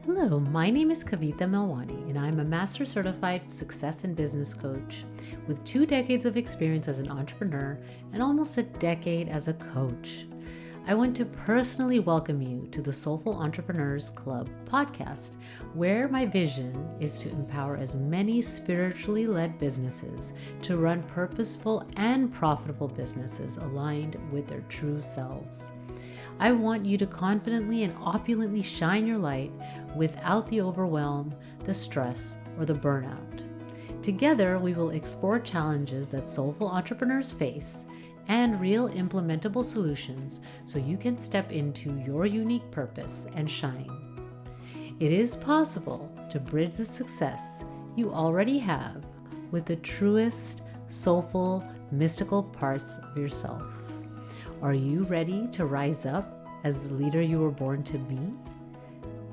Hello, my name is Kavita Melwani, and I'm a Master Certified Success and Business Coach with 2 decades of experience as an entrepreneur and almost a decade as a coach. I want to personally welcome you to the Soulful Entrepreneurs Club podcast, where my vision is to empower as many spiritually led businesses to run purposeful and profitable businesses aligned with their true selves. I want you to confidently and opulently shine your light without the overwhelm, the stress, or the burnout. Together, we will explore challenges that soulful entrepreneurs face and real implementable solutions so you can step into your unique purpose and shine. It is possible to bridge the success you already have with the truest, soulful, mystical parts of yourself. Are you ready to rise up as the leader you were born to be?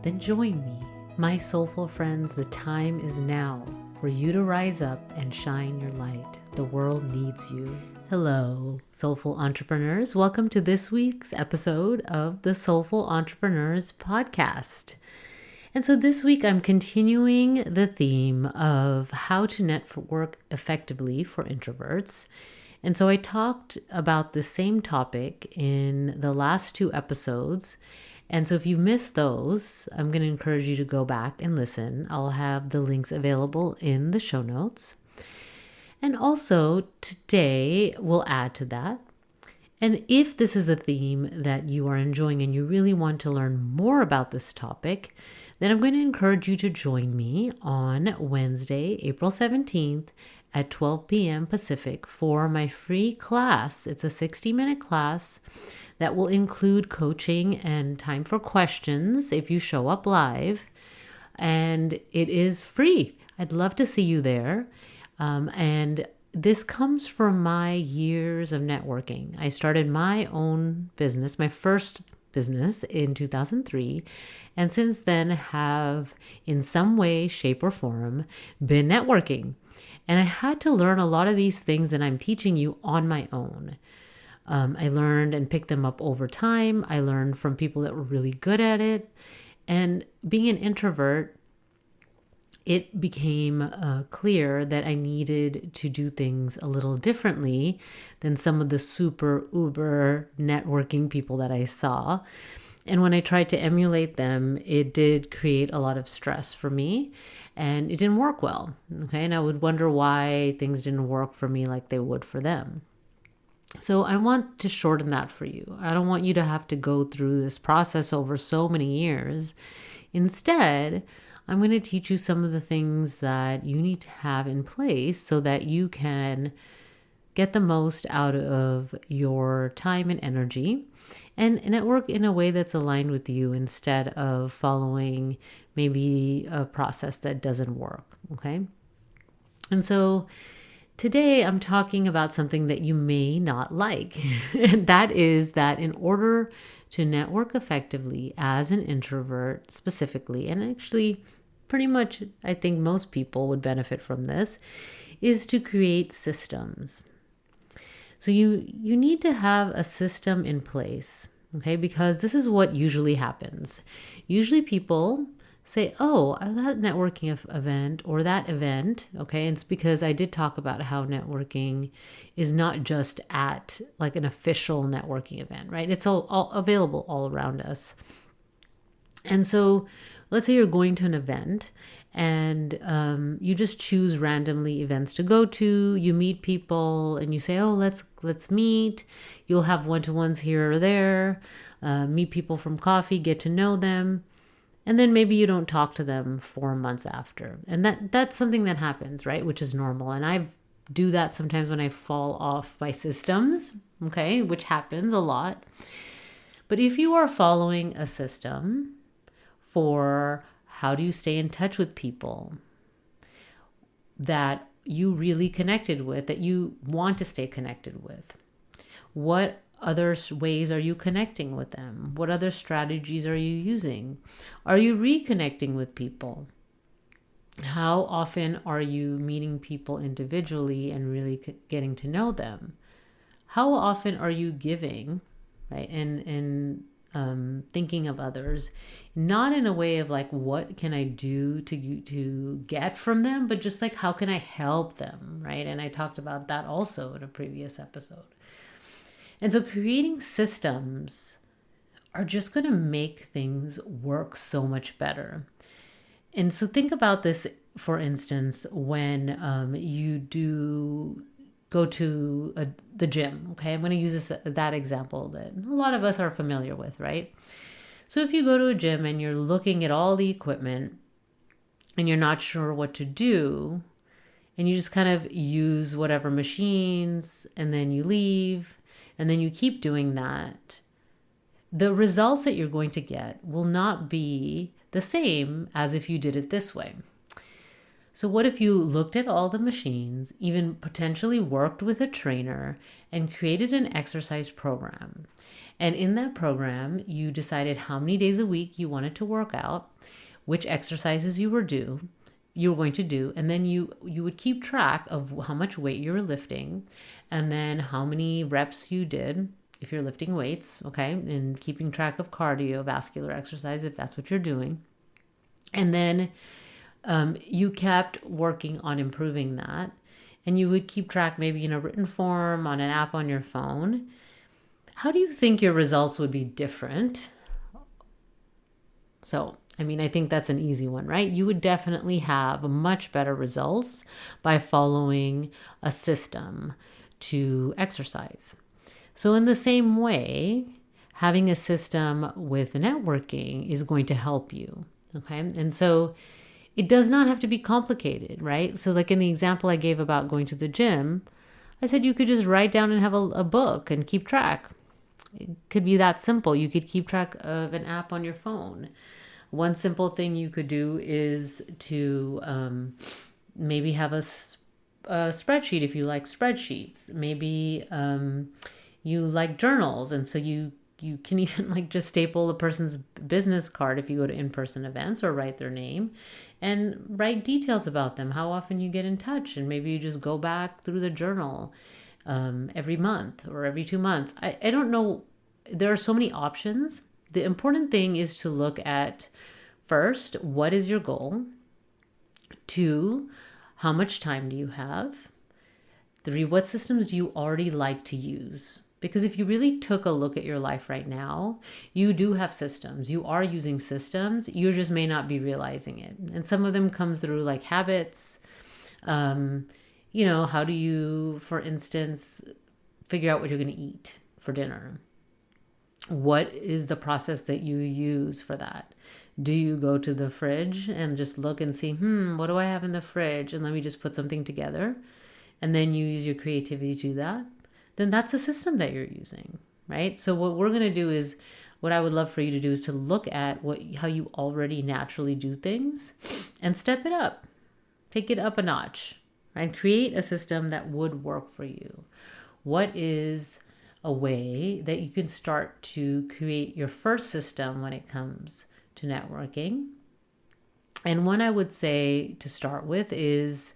Then join me, my soulful friends. The time is now for you to rise up and shine your light. The world needs you. Hello, soulful entrepreneurs. Welcome to this week's episode of the Soulful Entrepreneurs podcast. And so this week I'm continuing the theme of how to network effectively for introverts. And so I talked about the same topic in the last 2 episodes. And so if you missed those, I'm going to encourage you to go back and listen. I'll have the links available in the show notes. And also today we'll add to that. And if this is a theme that you are enjoying and you really want to learn more about this topic, then I'm going to encourage you to join me on Wednesday, April 17th at 12 p.m. Pacific for my free class. It's a 60-minute class that will include coaching and time for questions if you show up live. And it is free. I'd love to see you there. And this comes from my years of networking. I started my own business, my first business in 2003, and since then have in some way, shape, or form been networking. And I had to learn a lot of these things that I'm teaching you on my own. I learned and picked them up over time. I learned from people that were really good at it. And being an introvert, it became clear that I needed to do things a little differently than some of the super uber networking people that I saw. And when I tried to emulate them, it did create a lot of stress for me and it didn't work well. Okay. And I would wonder why things didn't work for me like they would for them. So I want to shorten that for you. I don't want you to have to go through this process over so many years. Instead, I'm going to teach you some of the things that you need to have in place so that you can get the most out of your time and energy and network in a way that's aligned with you instead of following maybe a process that doesn't work. Okay. And so today I'm talking about something that you may not like. And that is that in order to network effectively as an introvert specifically, and actually pretty much I think most people would benefit from this, is to create systems. So you need to have a system in place, okay? Because this is what usually happens. Usually people say, oh, that networking event or that event, okay? And it's because I did talk about how networking is not just at like an official networking event, right? It's all available all around us. And so let's say you're going to an event and you just choose randomly events to go to. You meet people and you say, oh, let's meet. You'll have one-to-ones here or there, meet people from coffee, get to know them. And then maybe you don't talk to them 4 months after. And that's something that happens, right? Which is normal. And I do that sometimes when I fall off my systems, okay, which happens a lot. But if you are following a system for how do you stay in touch with people that you really connected with, that you want to stay connected with, what other ways are you connecting with them? What other strategies are you using? Are you reconnecting with people? How often are you meeting people individually and really getting to know them? How often are you giving, right? And thinking of others, not in a way of like, what can I do to get from them, but just like, how can I help them, right? And I talked about that also in a previous episode. And so creating systems are just going to make things work so much better. And so think about this, for instance, when you do go to the gym. Okay, I'm going to use that example that a lot of us are familiar with, right? So if you go to a gym and you're looking at all the equipment and you're not sure what to do, and you just kind of use whatever machines and then you leave and then you keep doing that, the results that you're going to get will not be the same as if you did it this way. So what if you looked at all the machines, even potentially worked with a trainer and created an exercise program? And in that program, you decided how many days a week you wanted to work out, which exercises you were going to do, and then you would keep track of how much weight you were lifting, and then how many reps you did if you're lifting weights, okay, and keeping track of cardiovascular exercise if that's what you're doing. And then you kept working on improving that, and you would keep track maybe in a written form on an app on your phone. How do you think your results would be different? So, I think that's an easy one, right? You would definitely have much better results by following a system to exercise. So in the same way, having a system with networking is going to help you, okay? And so it does not have to be complicated, right? So like in the example I gave about going to the gym, I said you could just write down and have a book and keep track. It could be that simple. You could keep track of an app on your phone. One simple thing you could do is to maybe have a spreadsheet if you like spreadsheets. Maybe you like journals, and so you can even like just staple a person's business card if you go to in-person events, or write their name and write details about them, how often you get in touch, and maybe you just go back through the journal every month or every 2 months. I don't know. There are so many options. The important thing is to look at, first, what is your goal? 2, how much time do you have? 3, what systems do you already like to use? Because if you really took a look at your life right now, you do have systems. You are using systems. You just may not be realizing it. And some of them come through like habits. How do you, for instance, figure out what you're going to eat for dinner? What is the process that you use for that? Do you go to the fridge and just look and see, what do I have in the fridge? And let me just put something together. And then you use your creativity to do that. Then that's a system that you're using, right? So what we're going to do is, what I would love for you to do is to look at how you already naturally do things and step it up. Take it up a notch, right? Create a system that would work for you. What is a way that you can start to create your first system when it comes to networking? And one I would say to start with is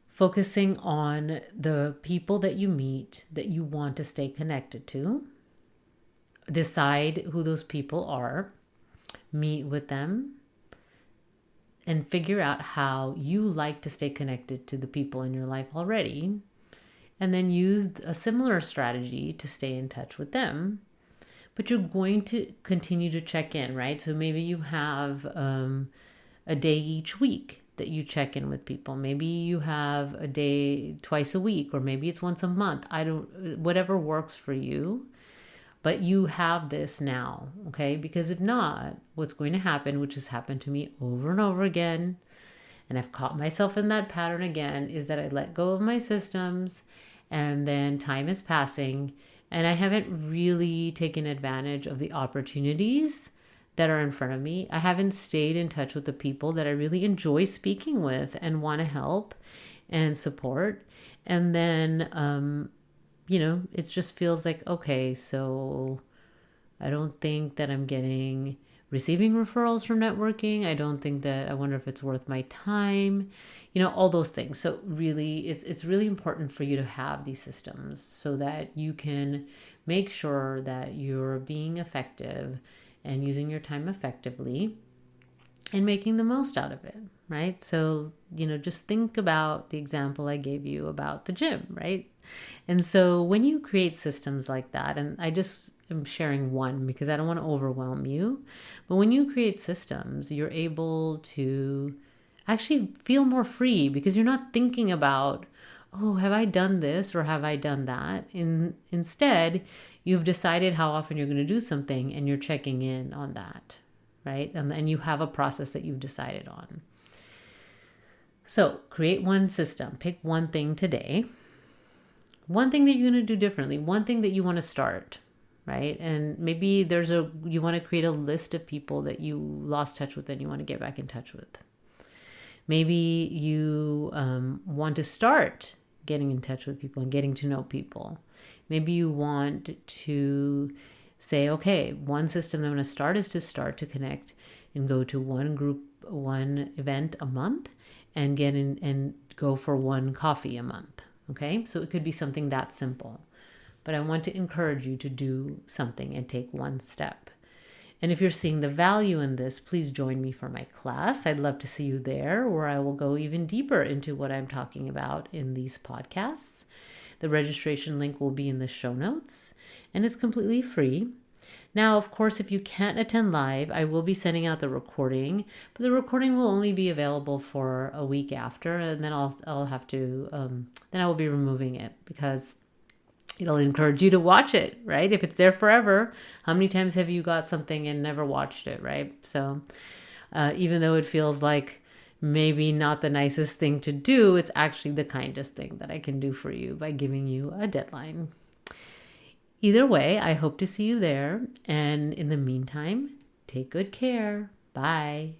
focusing on the people that you meet that you want to stay connected to. Decide who those people are, meet with them, and figure out how you like to stay connected to the people in your life already. And then use a similar strategy to stay in touch with them. But you're going to continue to check in, right? So maybe you have a day each week that you check in with people. Maybe you have a day twice a week, or maybe it's once a month. Whatever works for you, but you have this now, okay? Because if not, what's going to happen, which has happened to me over and over again, and I've caught myself in that pattern again, is that I let go of my systems, and then time is passing, and I haven't really taken advantage of the opportunities that are in front of me. I haven't stayed in touch with the people that I really enjoy speaking with and want to help and support. And then, it just feels like, okay, so I don't think that I'm receiving referrals from networking. I wonder if it's worth my time, all those things. So really, it's really important for you to have these systems so that you can make sure that you're being effective and using your time effectively and making the most out of it, right? So, just think about the example I gave you about the gym, right? And so when you create systems like that, and I just am sharing one because I don't want to overwhelm you, but when you create systems, you're able to actually feel more free because you're not thinking about, oh, have I done this or have I done that? Instead, you've decided how often you're going to do something and you're checking in on that, right? And you have a process that you've decided on. So create one system, pick one thing today, one thing that you're going to do differently, one thing that you want to start, right? And maybe you want to create a list of people that you lost touch with and you want to get back in touch with. Maybe you want to start getting in touch with people and getting to know people. Maybe you want to say, okay, one system I'm going to start is to start to connect and go to one group, one event a month and get in and go for one coffee a month. Okay, so it could be something that simple. But I want to encourage you to do something and take one step. And if you're seeing the value in this, please join me for my class. I'd love to see you there, where I will go even deeper into what I'm talking about in these podcasts. The registration link will be in the show notes, and it's completely free. Now, of course, if you can't attend live, I will be sending out the recording, but the recording will only be available for a week after, and then I'll have to, then I will be removing it because it'll encourage you to watch it, right? If it's there forever, how many times have you got something and never watched it, right? So even though it feels like maybe not the nicest thing to do, it's actually the kindest thing that I can do for you by giving you a deadline. Either way, I hope to see you there. And in the meantime, take good care. Bye.